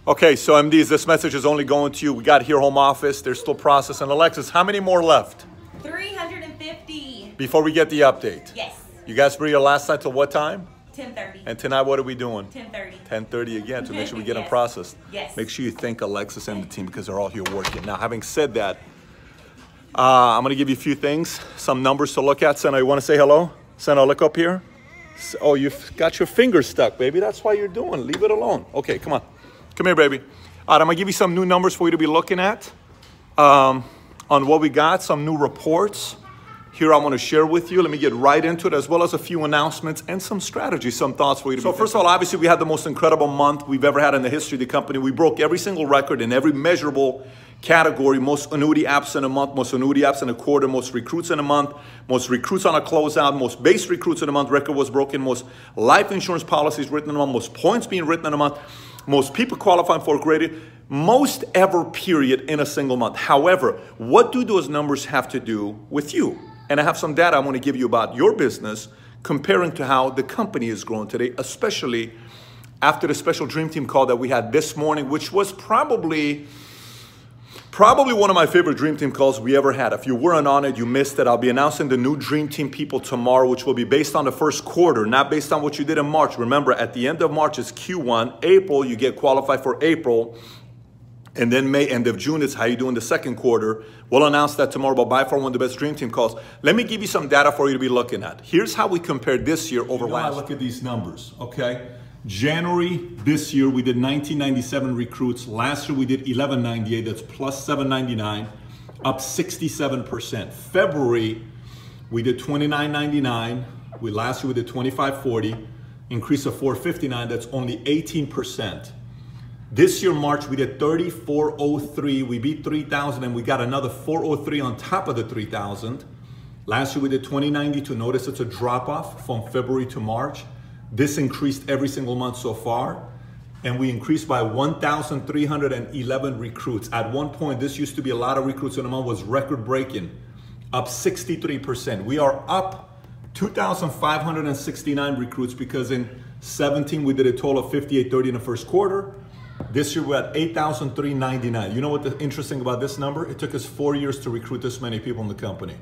Okay, so MDs, this message is only going to you. We got here home office. They're still processing. Alexis, how many more left? 350. Before we get the update. Yes. You guys were here last night till what time? 10:30. And tonight, what are we doing? 10:30. 10:30 again to make sure we get them Yes. processed. Yes. Make sure you thank Alexis and the team because they're all here working. Now, having said that, I'm going to give you a few things, some numbers to look at. Senna, you want to say hello? Senna, look up here. Oh, you've got your finger stuck, baby. That's why you're doing. Leave it alone. Okay, come on. Come here, baby. All right, I'm going to give you some new numbers for you to be looking at on what we got, some new reports. Here I'm going to share with you. Let me get right into it, as well as a few announcements and some strategies, some thoughts for you to be. So first of all, obviously, we had the most incredible month we've ever had in the history of the company. We broke every single record in every measurable category. Most annuity apps in a month, most annuity apps in a quarter, most recruits in a month, most recruits on a closeout, most base recruits in a month, record was broken, most life insurance policies written in a month, most points being written in a month, most people qualifying for graded, most ever period in a single month. However, what do those numbers have to do with you? And I have some data I want to give you about your business comparing to how the company is growing today, especially after the special Dream Team call that we had this morning, which was probably one of my favorite Dream Team calls we ever had. If you weren't on it, you missed it. I'll be announcing the new Dream Team people tomorrow, which will be based on the first quarter, not based on what you did in March. Remember, at the end of March is Q1. April, you get qualified for April. And then May, end of June is how you do in the second quarter. We'll announce that tomorrow, but by far one of the best Dream Team calls. Let me give you some data for you to be looking at. Here's how we compared this year over last. Look at these numbers, okay? January this year, we did 1997 recruits. Last year, we did 1198. That's plus 799, up 67%. February, we did 2999. Last year, we did 2540, increase of 459. That's only 18%. This year, March, we did 3403. We beat 3,000, and we got another 403 on top of the 3,000. Last year, we did 2092. Notice it's a drop-off from February to March. This increased every single month so far, and we increased by 1,311 recruits. At one point, this used to be a lot of recruits in a month, was record-breaking, up 63%. We are up 2,569 recruits because in 17, we did a total of 5,830 in the first quarter. This year, we're at 8,399. You know what the interesting about this number? It took us 4 years to recruit this many people in the company.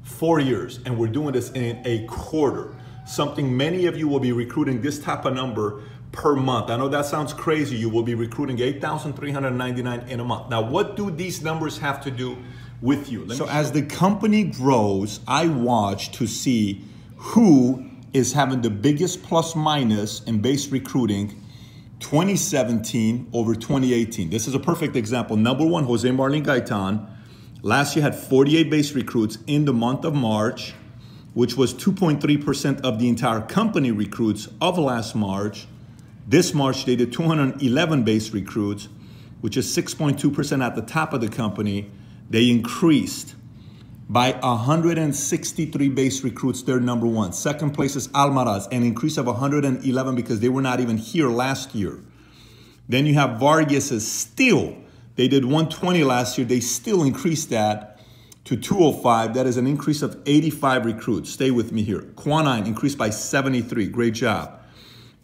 4 years, and we're doing this in a quarter. Something many of you will be recruiting this type of number per month. I know that sounds crazy. You will be recruiting 8,399 in a month. Now, what do these numbers have to do with you? So as the company grows, I watch to see who is having the biggest plus minus in base recruiting 2017 over 2018. This is a perfect example. Number one, Jose Marlin Gaitan. Last year had 48 base recruits in the month of March, which was 2.3% of the entire company recruits of last March. This March, they did 211 base recruits, which is 6.2% at the top of the company. They increased by 163 base recruits. They're number one. Second place is Almaraz, an increase of 111 because they were not even here last year. Then you have Vargas still. They did 120 last year. They still increased that to 205. That is an increase of 85 recruits. Stay with me here. Quanine increased by 73. Great job.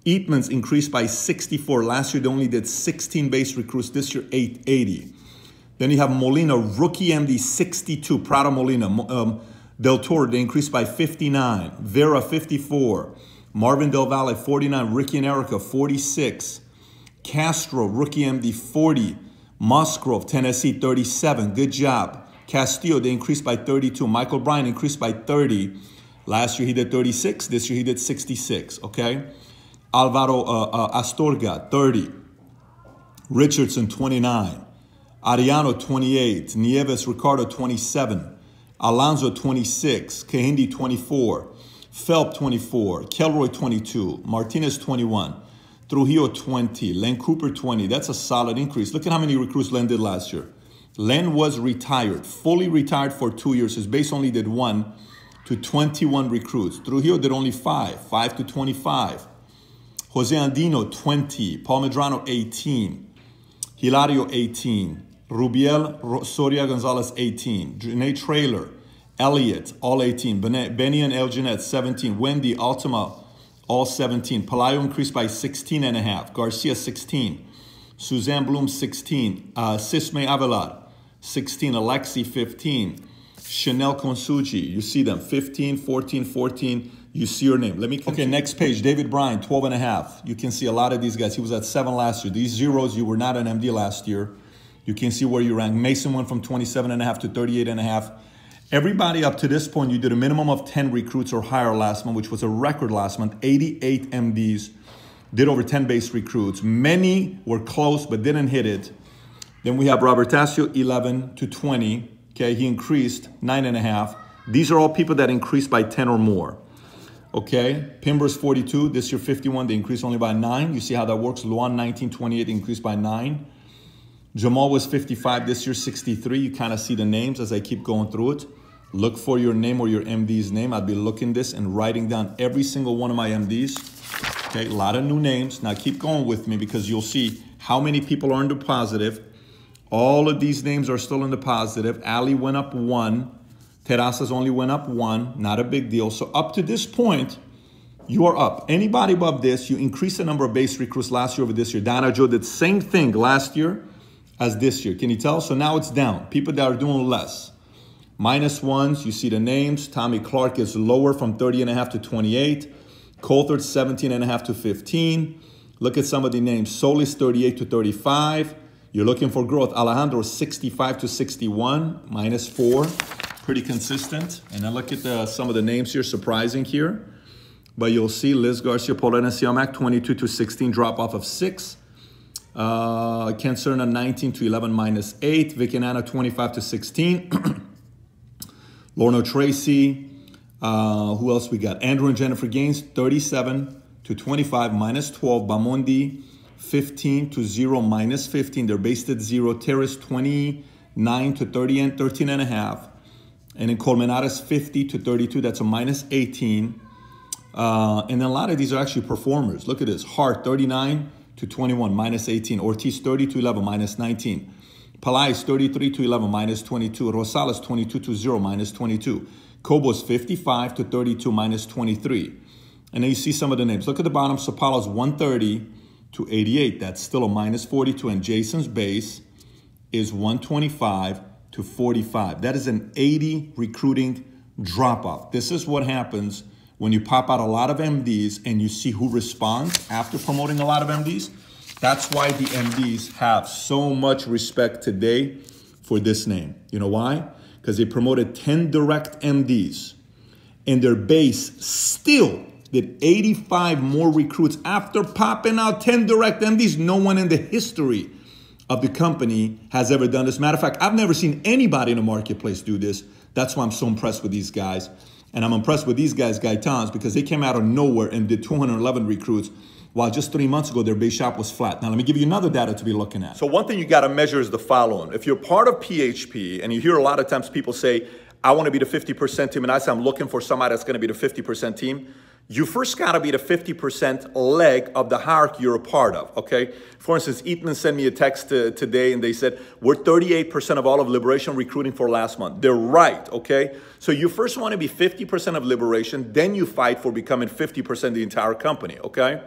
Eatmans increased by 64. Last year, they only did 16 base recruits. This year, 880. Then you have Molina, rookie MD, 62. Prado Molina. Del Toro, they increased by 59. Vera, 54. Marvin Del Valle, 49. Ricky and Erica, 46. Castro, rookie MD, 40. Musgrove, Tennessee, 37. Good job. Castillo, they increased by 32. Michael Bryan increased by 30. Last year he did 36. This year he did 66, okay? Alvaro Astorga, 30. Richardson, 29. Ariano, 28. Nieves Ricardo, 27. Alonso, 26. Kahindi, 24. Phelps, 24. Kelroy, 22. Martinez, 21. Trujillo, 20. Len Cooper, 20. That's a solid increase. Look at how many recruits Len did last year. Len was retired, fully retired for 2 years. His base only did 1 to 21 recruits. Trujillo did only 5 to 25. Jose Andino, 20. Paul Medrano, 18. Hilario, 18. Rubiel Soria Gonzalez, 18. Janae Traylor, Elliott, all 18. Benny and El Jeanette, 17. Wendy, Altima, all 17. Palayo increased by 16.5. Garcia, 16. Suzanne Bloom, 16. Sisme Avelar, 16. Alexi, 15. Chanel Konsuji, you see them, 15, 14, 14. You see your name. Let me continue. Okay, next page. David Bryan, 12 and a half. You can see a lot of these guys. He was at 7 last year. These zeros, you were not an MD last year. You can see where you rank. Mason went from 27 and a half to 38 and a half. Everybody up to this point, you did a minimum of 10 recruits or higher last month, which was a record last month. 88 MDs did over 10 base recruits. Many were close but didn't hit it. Then we have Robert Tasio, 11 to 20. Okay, he increased 9.5. These are all people that increased by 10 or more. Okay, Pimbers 42, this year 51, they increased only by 9. You see how that works. Luan 1928 increased by 9. Jamal was 55, this year 63. You kind of see the names as I keep going through it. Look for your name or your MD's name. I'd be looking this and writing down every single one of my MDs. Okay, a lot of new names. Now keep going with me because you'll see how many people are in the positive. All of these names are still in the positive. Ali went up 1. Terrazas only went up 1. Not a big deal. So up to this point, you are up. Anybody above this, you increase the number of base recruits last year over this year. Dana Joe did the same thing last year as this year. Can you tell? So now it's down. People that are doing less. -1s, you see the names. Tommy Clark is lower from 30 and a half to 28. Coulthard 17 and a half to 15. Look at some of the names. Solis 38 to 35. You're looking for growth. Alejandro 65 to 61, -4. Pretty consistent. And then look at some of the names here, surprising here. But you'll see Liz Garcia, Paulina Siamak, 22 to 16, drop off of 6. Ken Cerna, 19 to 11, -8. Vicky and Anna, 25 to 16. Lorna Tracy. Who else we got? Andrew and Jennifer Gaines, 37 to 25, -12. Bamondi, 15 to 0, -15. They're based at 0. Terrace, 29 to 30 and 13 and a half. And then Colmenares, 50 to 32. That's a -18. And then a lot of these are actually performers. Look at this. Hart, 39 to 21, -18. Ortiz, 30 to 11, -19. Palais, 33 to 11, -22. Rosales, 22 to 0, -22. Cobos, 55 to 32, -23. And then you see some of the names. Look at the bottom. Sapalas, 130 to 88. That's still a -42. And Jason's base is 125 to 45. That is an 80 recruiting drop-off. This is what happens when you pop out a lot of MDs and you see who responds after promoting a lot of MDs. That's why the MDs have so much respect today for this name. You know why? Because they promoted 10 direct MDs and their base still did 85 more recruits after popping out 10 direct MDs. No one in the history of the company has ever done this. Matter of fact, I've never seen anybody in the marketplace do this. That's why I'm so impressed with these guys. And I'm impressed with these guys, Gaitans, because they came out of nowhere and did 211 recruits, while just 3 months ago, their base shop was flat. Now, let me give you another data to be looking at. So one thing you got to measure is the following. If you're part of PHP, and you hear a lot of times people say, I want to be the 50% team, and I say, I'm looking for somebody that's going to be the 50% team, you first got to be the 50% leg of the hierarchy you're a part of, okay? For instance, Eatman sent me a text today, and they said, we're 38% of all of Liberation recruiting for last month. They're right, okay? So you first want to be 50% of Liberation, then you fight for becoming 50% of the entire company, okay?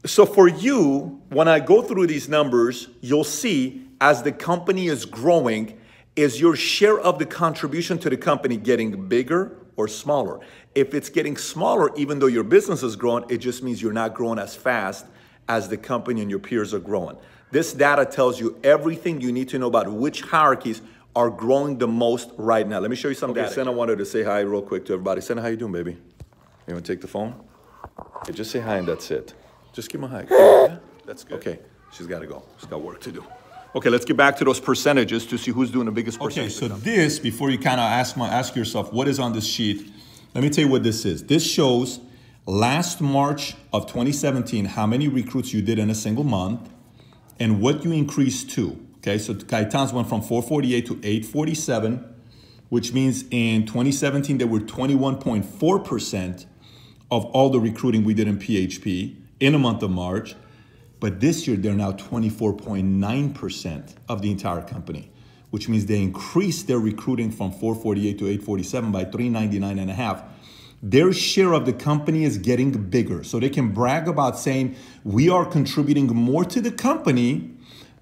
So for you, when I go through these numbers, you'll see as the company is growing, is your share of the contribution to the company getting bigger or smaller? If it's getting smaller, even though your business is growing, it just means you're not growing as fast as the company and your peers are growing. This data tells you everything you need to know about which hierarchies are growing the most right now. Let me show you some data. Senna wanted to say hi real quick to everybody. Senna, how you doing, baby? You want to take the phone? Okay, just say hi and that's it. Just give him a hug. Yeah, that's good. Okay, she's got to go. She's got work to do. Okay, let's get back to those percentages to see who's doing the biggest percentage. Okay, so this, before you kind of ask yourself, what is on this sheet? Let me tell you what this is. This shows last March of 2017, how many recruits you did in a single month and what you increased to. Okay, so Gaitans went from 448 to 847, which means in 2017, there were 21.4% of all the recruiting we did in PHP in the month of March. But this year, they're now 24.9% of the entire company, which means they increased their recruiting from 448 to 847 by 399 and a half. Their share of the company is getting bigger. So they can brag about saying, we are contributing more to the company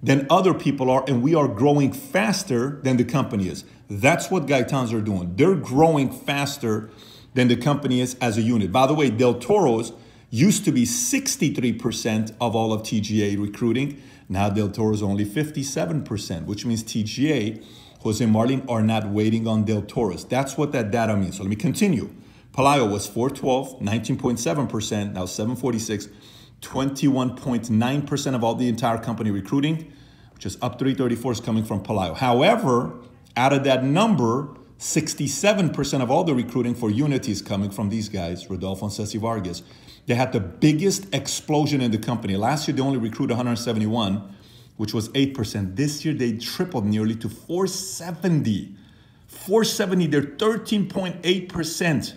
than other people are, and we are growing faster than the company is. That's what Gaitans are doing. They're growing faster than the company is as a unit. By the way, Del Toro's used to be 63% of all of TGA recruiting. Now Del Toro's only 57%, which means TGA, Jose Marlin, are not waiting on Del Toro's. That's what that data means. So let me continue. Palaio was 412, 19.7%, now 746, 21.9% of all the entire company recruiting, which is up 334 is coming from Palaio. However, out of that number, 67% of all the recruiting for Unity is coming from these guys, Rodolfo and Ceci Vargas. They had the biggest explosion in the company. Last year, they only recruited 171, which was 8%. This year, they tripled nearly to 470. 470, they're 13.8%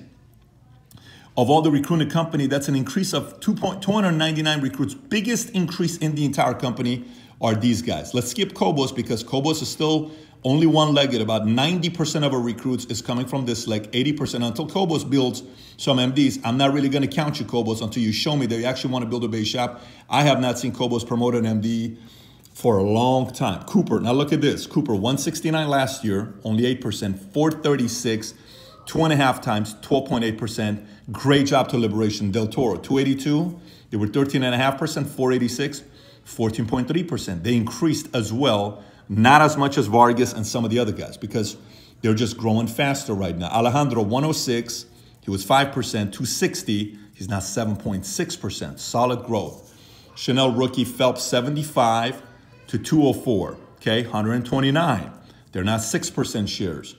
of all the recruiting company. That's an increase of 299 recruits. Biggest increase in the entire company are these guys. Let's skip Cobos because Cobos is still only one-legged. About 90% of our recruits is coming from this leg, 80%. Until Cobos builds some MDs, I'm not really going to count you, Cobos, until you show me that you actually want to build a base shop. I have not seen Cobos promote an MD for a long time. Cooper, now look at this. Cooper, 169 last year, only 8%, 436, 2.5 times, 12.8%. Great job to Liberation. Del Toro, 282, they were 13.5%, 486, 14.3%. They increased as well. Not as much as Vargas and some of the other guys because they're just growing faster right now. Alejandro, 106, he was 5%, 260, he's now 7.6%. Solid growth. Chanel rookie, Phelps, 75 to 204, okay, 129. They're not 6% shares.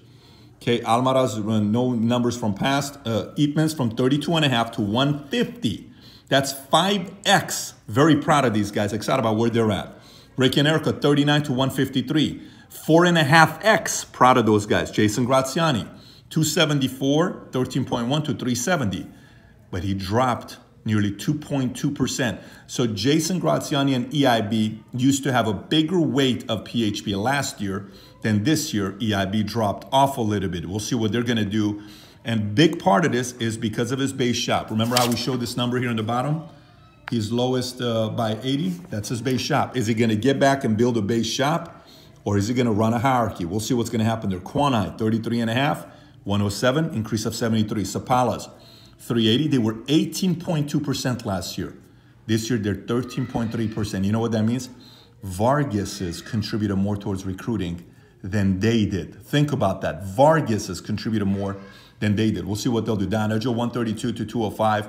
Okay, Almaraz, no numbers from past. Eatmans from 32.5 to 150. That's 5X. Very proud of these guys, excited about where they're at. Ricky and Erica, 39 to 153. 4.5X, proud of those guys. Jason Graziani, 274, 13.1 to 370. But he dropped nearly 2.2%. So Jason Graziani and EIB used to have a bigger weight of PHP last year than this year. EIB dropped off a little bit. We'll see what they're going to do. And big part of this is because of his base shop. Remember how we showed this number here in the bottom? He's lowest by 80. That's his base shop. Is he going to get back and build a base shop? Or is he going to run a hierarchy? We'll see what's going to happen there. Quanai, 33.5, 107, increase of 73. Sapalas, 380. They were 18.2% last year. This year, they're 13.3%. You know what that means? Vargas's contributed more towards recruiting than they did. Think about that. Vargas's contributed more than they did. We'll see what they'll do. Don Edgel, 132 to 205.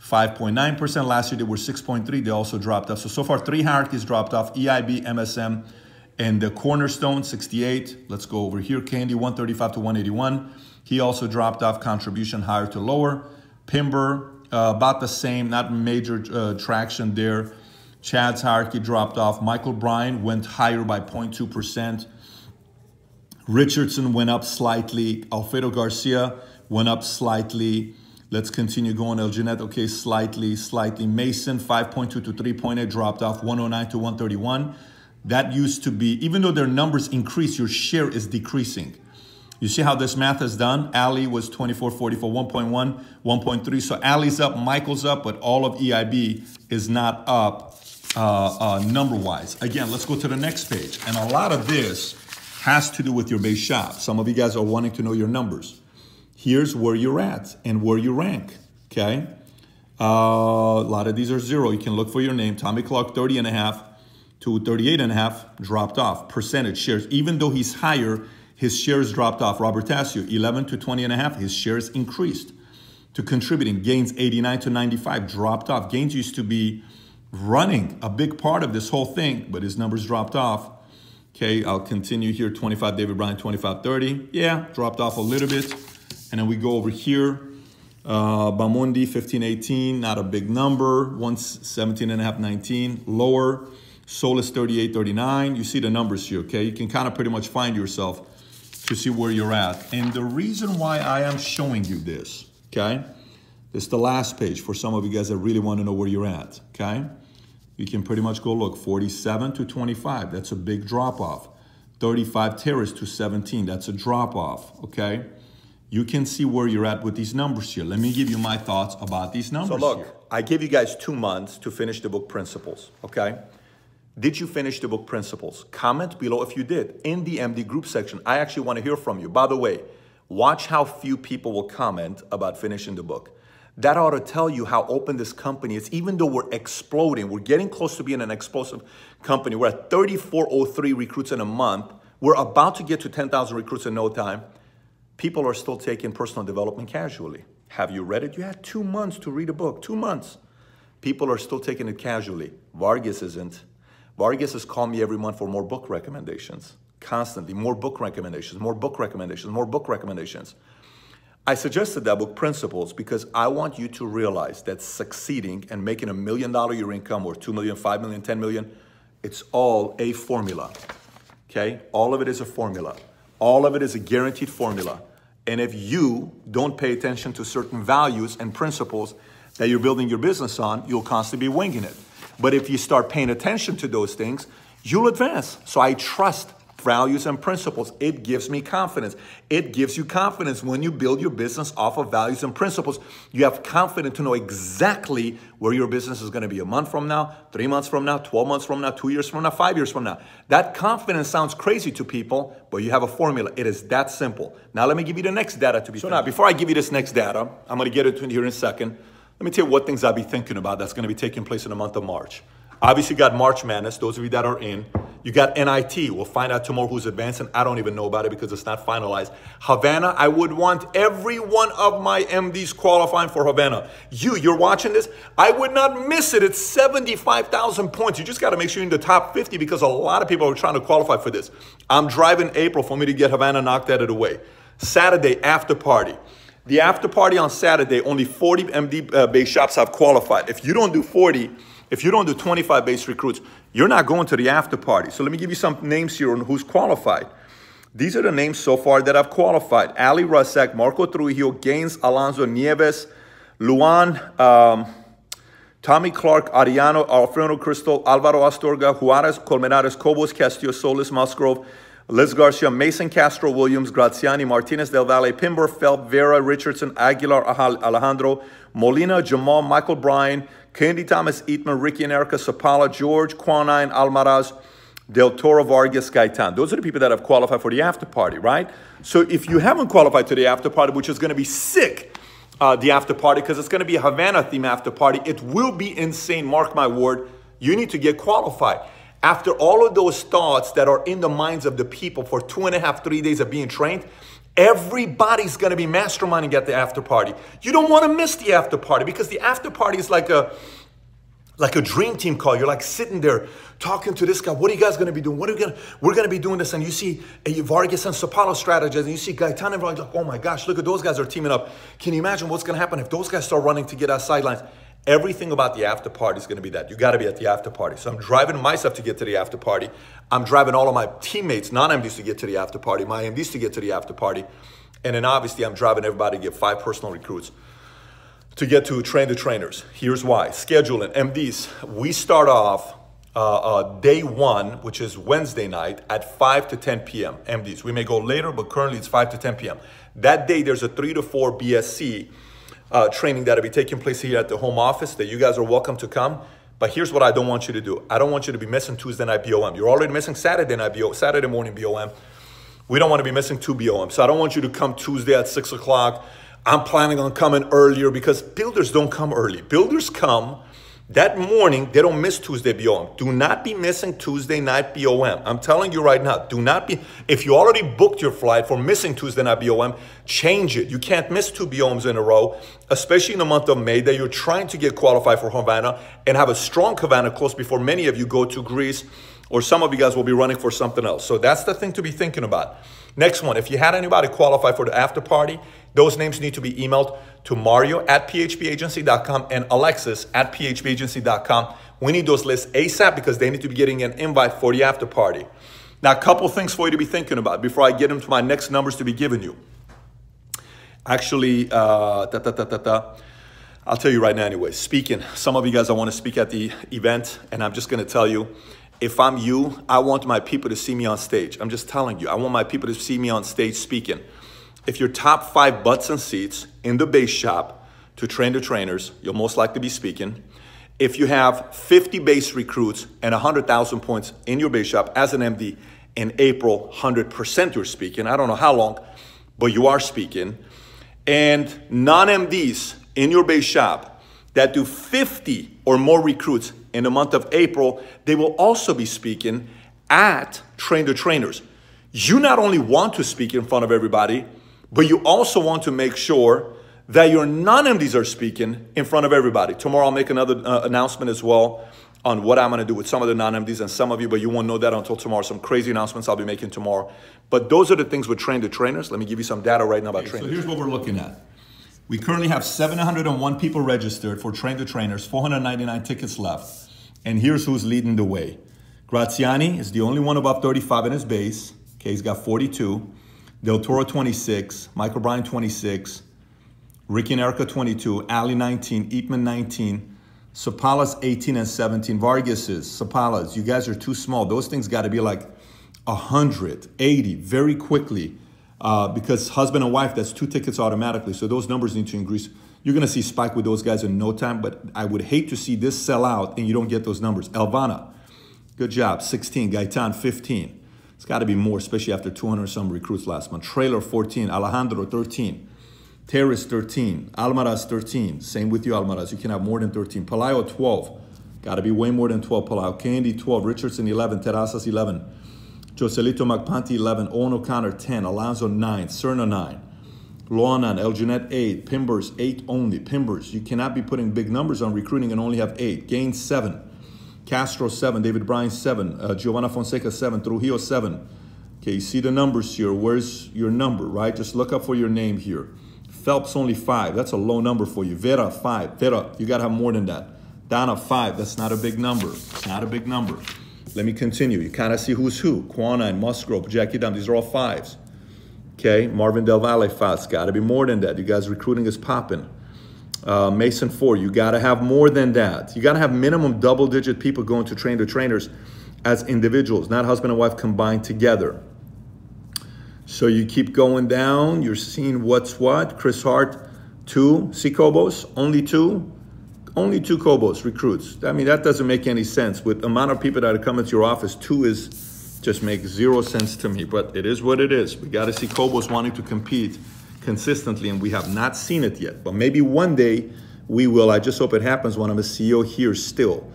5.9%. Last year, they were 6.3. They also dropped off. So far, 3 hierarchies dropped off. EIB, MSM, and the Cornerstone, 68. Let's go over here. Candy, 135 to 181. He also dropped off. Contribution higher to lower. Pimber, about the same. Not major traction there. Chad's hierarchy dropped off. Michael Bryan went higher by 0.2%. Richardson went up slightly. Alfredo Garcia went up slightly. Let's continue going. El Jeanette, okay, slightly. Mason, 5.2 to 3.8, dropped off, 109 to 131. That used to be, even though their numbers increase, your share is decreasing. You see how this math is done? Ali was 24.40 for 1.1, 1.3. So Ali's up, Michael's up, but all of EIB is not up number-wise. Again, let's go to the next page. And a lot of this has to do with your base shop. Some of you guys are wanting to know your numbers. Here's where you're at and where you rank, okay? A lot of these are 0. You can look for your name. Tommy Clark, 30.5 to 38.5, dropped off. Percentage shares, even though he's higher, his shares dropped off. Robert Tasio, 11 to 20.5, his shares increased. To contributing, Gaines, 89 to 95, dropped off. Gaines used to be running a big part of this whole thing, but his numbers dropped off. Okay, I'll continue here. 25, David Bryan, 25.30. Yeah, dropped off a little bit. And then we go over here. Bamundi, 15.18, not a big number. 117.5, 19, lower. Solis, 38.39. You see the numbers here, okay? You can kind of pretty much find yourself to see where you're at. And the reason why I am showing you this, okay? This is the last page for some of you guys that really want to know where you're at, okay? You can pretty much go look. 47 to 25, that's a big drop off. 35 Terrace to 17, that's a drop off, okay? You can see where you're at with these numbers here. Let me give you my thoughts about these numbers. So look, I give you guys 2 months to finish the book Principles, okay? Did you finish the book Principles? Comment below if you did in the MD group section. I actually want to hear from you. By the way, watch how few people will comment about finishing the book. That ought to tell you how open this company is. Even though we're exploding, we're getting close to being an explosive company. We're at 3,403 recruits in a month. We're about to get to 10,000 recruits in no time. People are still taking personal development casually. Have you read it? You had 2 months to read a book, 2 months. People are still taking it casually. Vargas isn't. Vargas has called me every month for more book recommendations. Constantly, more book recommendations, more book recommendations, more book recommendations. I suggested that book, Principles, because I want you to realize that succeeding and making $1 million your income, or 2 million, 5 million, 10 million, it's all a formula, okay? All of it is a formula. All of it is a guaranteed formula. And if you don't pay attention to certain values and principles that you're building your business on, you'll constantly be winging it. But if you start paying attention to those things, you'll advance. So I trust values and principles. It gives me confidence. It gives you confidence when you build your business off of values and principles. You have confidence to know exactly where your business is going to be a month from now, 3 months from now, 12 months from now, 2 years from now, 5 years from now. That confidence sounds crazy to people, but you have a formula. It is that simple. Now let me give you the next data to be. So now, before I give you this next data, I'm going to get into it here in a second. Let me tell you what things I'll be thinking about that's going to be taking place in the month of March. Obviously, you got March Madness, those of you that are in. You got NIT. We'll find out tomorrow who's advancing. I don't even know about it because it's not finalized. Havana, I would want every one of my MDs qualifying for Havana. You're watching this. I would not miss it. It's 75,000 points. You just got to make sure you're in the top 50 because a lot of people are trying to qualify for this. I'm driving April for me to get Havana knocked out of the way. Saturday, after party. The after party on Saturday, only 40 MD base shops have qualified. If you don't do 40, if you don't do 25 base recruits, you're not going to the after party. So let me give you some names here on who's qualified. These are the names so far that have qualified. Ali Rasak, Marco Trujillo, Gaines, Alonso Nieves, Luan, Tommy Clark, Ariano, Alfredo Crystal, Alvaro Astorga, Juarez, Colmenares, Cobos, Castillo, Solis, Musgrove, Liz Garcia, Mason Castro, Williams, Graziani, Martinez del Valle, Pimber, Phelps, Vera, Richardson, Aguilar, Alejandro, Molina, Jamal, Michael Bryan, Candy Thomas, Eatman, Ricky and Erica, Sapala, George, Quanine, Almaraz, Del Toro, Vargas, Gaitan. Those are the people that have qualified for the after party, right? So if you haven't qualified to the after party, which is going to be sick, the after party, because it's going to be a Havana theme after party, it will be insane, mark my word. You need to get qualified. After all of those thoughts that are in the minds of the people for 2.5, 3 days of being trained, everybody's going to be masterminding at the after party. You don't want to miss the after party because the after party is like a dream team call. You're like sitting there talking to this guy. What are you guys going to be doing? We're going to be doing this. And you see Vargas and Sapalo strategists, and you see Gaitan and like, oh my gosh, look at those guys are teaming up. Can you imagine what's going to happen if those guys start running to get our sidelines? Everything about the after party is going to be that. You got to be at the after party. So I'm driving myself to get to the after party. I'm driving all of my teammates, non-MDs, to get to the after party, my MDs to get to the after party. And then obviously I'm driving everybody to get 5 personal recruits to get to train the trainers. Here's why. Scheduling, MDs, we start off day 1, which is Wednesday night at 5 to 10 p.m. MDs. We may go later, but currently it's 5 to 10 p.m. That day there's a 3 to 4 BSC training that'll be taking place here at the home office that you guys are welcome to come. But here's what I don't want you to do. I don't want you to be missing Tuesday night BOM. You're already missing Saturday night BOM, Saturday morning BOM. We don't want to be missing 2 BOM. So I don't want you to come Tuesday at 6 o'clock. I'm planning on coming earlier because builders don't come early. Builders come that morning. They don't miss Tuesday BOM. Do not be missing Tuesday night BOM. I'm telling you right now, do not be. If you already booked your flight for missing Tuesday night BOM, change it. You can't miss 2 BOMs in a row, especially in the month of May that you're trying to get qualified for Havana and have a strong Havana close before many of you go to Greece, or some of you guys will be running for something else. So that's the thing to be thinking about. Next one, if you had anybody qualify for the after party, those names need to be emailed to Mario@phpagency.com and Alexis@phpagency.com. We need those lists ASAP because they need to be getting an invite for the after party. Now, a couple things for you to be thinking about before I get into my next numbers to be giving you. Actually, I'll tell you right now anyway. Speaking, some of you guys, I want to speak at the event, and I'm just going to tell you, if I'm you, I want my people to see me on stage. I'm just telling you, I want my people to see me on stage speaking. If you're top 5 butts and seats in the base shop to train the trainers, you'll most likely be speaking. If you have 50 base recruits and 100,000 points in your base shop as an MD in April, 100% you're speaking. I don't know how long, but you are speaking. And non-MDs in your base shop that do 50 or more recruits in the month of April, they will also be speaking at Train the Trainers. You not only want to speak in front of everybody, but you also want to make sure that your non-MDs are speaking in front of everybody. Tomorrow I'll make another announcement as well on what I'm gonna do with some of the non-MDs and some of you, but you won't know that until tomorrow. Some crazy announcements I'll be making tomorrow. But those are the things with Train the Trainers. Let me give you some data right now about Train the Trainers. So here's what we're looking at. We currently have 701 people registered for Train the Trainers, 499 tickets left. And here's who's leading the way. Graziani is the only one above 35 in his base. Okay, he's got 42. Del Toro 26, Michael Bryan 26, Ricky and Erica 22, Ali 19, Eatman 19, Sapalas 18 and 17, Vargas's, Sapalas, you guys are too small. Those things got to be like 180 very quickly because husband and wife, that's 2 tickets automatically. So those numbers need to increase. You're going to see spike with those guys in no time, but I would hate to see this sell out and you don't get those numbers. Elvana, good job, 16, Gaitan 15. It's got to be more, especially after 200 some recruits last month. Trailer 14, Alejandro 13, Terrace 13, Almaraz 13. Same with you, Almaraz. You can have more than 13. Palayo 12. Got to be way more than 12. Palayo Candy 12, Richardson 11, Terrazas 11, Joselito Magpanti 11, Owen O'Connor 10, Alonzo 9, Cerna 9, Luanan, Elginet 8, Pimbers 8 only. Pimbers, you cannot be putting big numbers on recruiting and only have 8. Gaines 7. Castro 7, David Bryan 7, Giovanna Fonseca 7, Trujillo 7. Okay, you see the numbers here. Where's your number, right? Just look up for your name here. Phelps only 5. That's a low number for you. Vera 5. Vera, you got to have more than that. Donna 5. That's not a big number. It's not a big number. Let me continue. You kind of see who's who. Quanine, Musgrove, Jackie Dunn. These are all 5s. Okay, Marvin Del Valle 5. It's got to be more than that. You guys recruiting is popping. Mason 4, you got to have more than that. You got to have minimum double-digit people going to Train the Trainers as individuals, not husband and wife combined together. So you keep going down. You're seeing what's what. Chris Hart, 2. See Cobos? Only 2? Only 2 Cobos recruits. I mean, that doesn't make any sense. With the amount of people that are coming to your office, 2 is just makes 0 sense to me. But it is what it is. We got to see Cobos wanting to compete consistently, and we have not seen it yet. But maybe one day we will. I just hope it happens when I'm a CEO here still.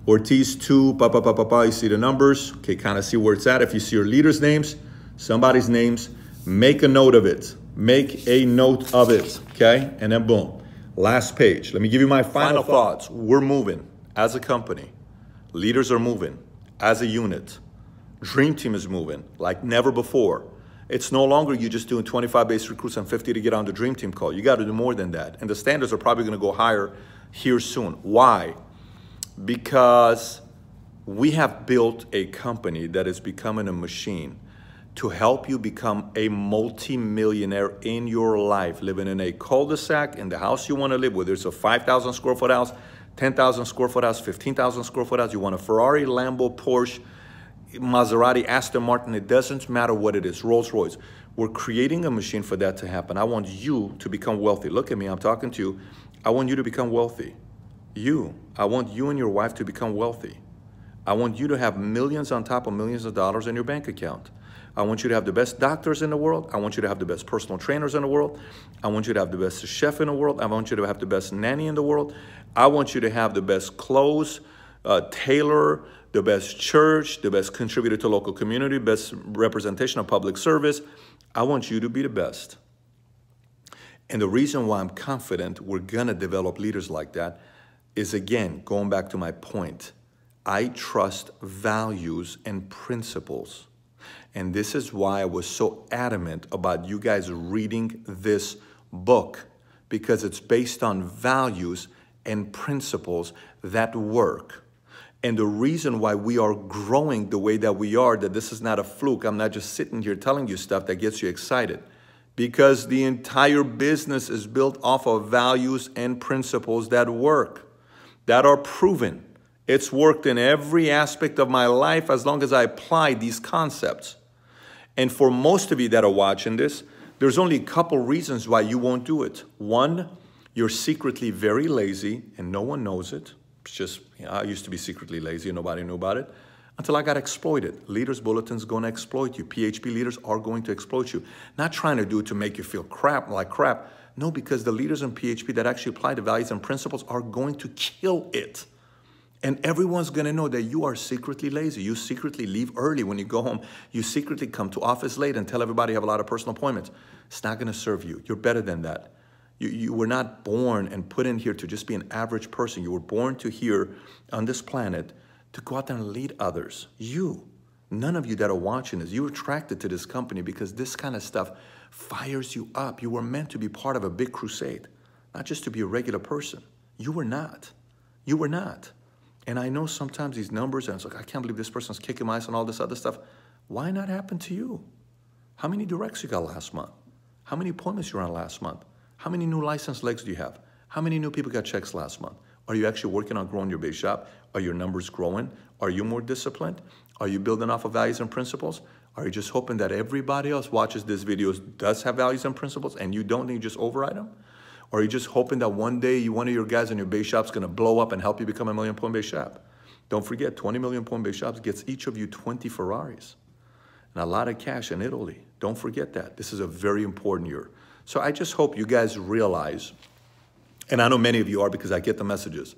Ortiz 2, you see the numbers. Okay, kind of see where it's at. If you see your leaders' names, somebody's names, make a note of it. Make a note of it, okay? And then boom, last page. Let me give you my final thoughts. We're moving as a company. Leaders are moving as a unit. Dream Team is moving like never before. It's no longer you just doing 25 base recruits and 50 to get on the Dream Team call. You got to do more than that. And the standards are probably going to go higher here soon. Why? Because we have built a company that is becoming a machine to help you become a multi-millionaire in your life, living in a cul-de-sac, in the house you want to live, whether it's a 5,000 square foot house, 10,000 square foot house, 15,000 square foot house, you want a Ferrari, Lambo, Porsche, Maserati, Aston Martin, it doesn't matter what it is, Rolls Royce. We're creating a machine for that to happen. I want you to become wealthy. Look at me, I'm talking to you. I want you to become wealthy. I want you and your wife to become wealthy. I want you to have millions on top of millions of dollars in your bank account. I want you to have the best doctors in the world. I want you to have the best personal trainers in the world. I want you to have the best chef in the world. I want you to have the best nanny in the world. I want you to have the best clothes, tailor, the best church, the best contributor to local community, best representation of public service. I want you to be the best. And the reason why I'm confident we're gonna develop leaders like that is, again, going back to my point, I trust values and principles. And this is why I was so adamant about you guys reading this book, because it's based on values and principles that work. And the reason why we are growing the way that we are, that this is not a fluke, I'm not just sitting here telling you stuff that gets you excited, because the entire business is built off of values and principles that work, that are proven. It's worked in every aspect of my life as long as I apply these concepts. And for most of you that are watching this, there's only a couple reasons why you won't do it. One, you're secretly very lazy and no one knows it. It's just, I used to be secretly lazy and nobody knew about it until I got exploited. Leaders Bulletin's going to exploit you. PHP leaders are going to exploit you. Not trying to do it to make you feel like crap. No, because the leaders in PHP that actually apply the values and principles are going to kill it. And everyone's going to know that you are secretly lazy. You secretly leave early when you go home. You secretly come to office late and tell everybody you have a lot of personal appointments. It's not going to serve you. You're better than that. You were not born and put in here to just be an average person. You were born to here on this planet to go out there and lead others. None of you that are watching this, you're attracted to this company because this kind of stuff fires you up. You were meant to be part of a big crusade, not just to be a regular person. You were not. You were not. And I know sometimes these numbers, and it's like, I can't believe this person's kicking my ass and all this other stuff. Why not happen to you? How many directs you got last month? How many appointments you were on last month? How many new licensed legs do you have? How many new people got checks last month? Are you actually working on growing your base shop? Are your numbers growing? Are you more disciplined? Are you building off of values and principles? Are you just hoping that everybody else watches this video does have values and principles and you don't, and you just override them? Or are you just hoping that one day one of your guys in your base shop is going to blow up and help you become a $1 million point base shop? Don't forget, 20 million point base shops gets each of you 20 Ferraris and a lot of cash in Italy. Don't forget that. This is a very important year. So I just hope you guys realize, and I know many of you are because I get the messages,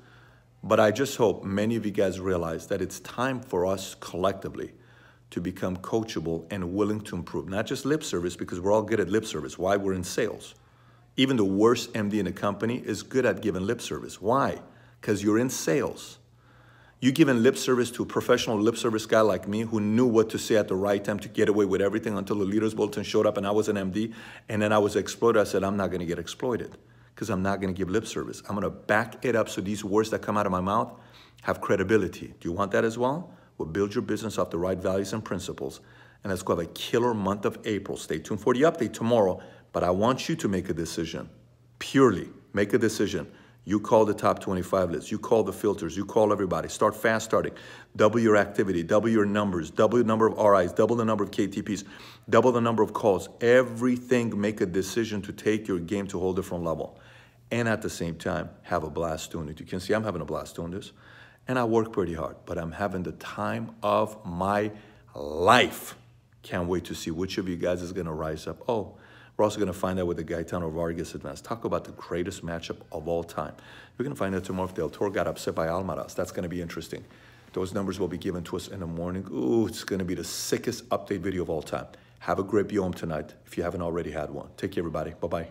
but I just hope many of you guys realize that it's time for us collectively to become coachable and willing to improve. Not just lip service, because we're all good at lip service. Why? We're in sales. Even the worst MD in a company is good at giving lip service. Why? Because you're in sales. You giving lip service to a professional lip service guy like me who knew what to say at the right time to get away with everything until the Leaders Bulletin showed up and I was an MD and then I was exploited. I said, I'm not going to get exploited because I'm not going to give lip service. I'm going to back it up so these words that come out of my mouth have credibility. Do you want that as well? Well, build your business off the right values and principles. And let's go have a killer month of April. Stay tuned for the update tomorrow. But I want you to make a decision. Purely make a decision. You call the top 25 list. You call the filters. You call everybody. Start fast starting. Double your activity. Double your numbers. Double the number of RIs. Double the number of KTPs. Double the number of calls. Everything, make a decision to take your game to a whole different level. And at the same time, have a blast doing it. You can see I'm having a blast doing this. And I work pretty hard. But I'm having the time of my life. Can't wait to see which of you guys is going to rise up. Oh, we're also going to find out with the Gaetano Vargas advance. Talk about the greatest matchup of all time. We're going to find out tomorrow if Del Toro got upset by Almaraz. That's going to be interesting. Those numbers will be given to us in the morning. Ooh, it's going to be the sickest update video of all time. Have a great Yom tonight if you haven't already had one. Take care, everybody. Bye-bye.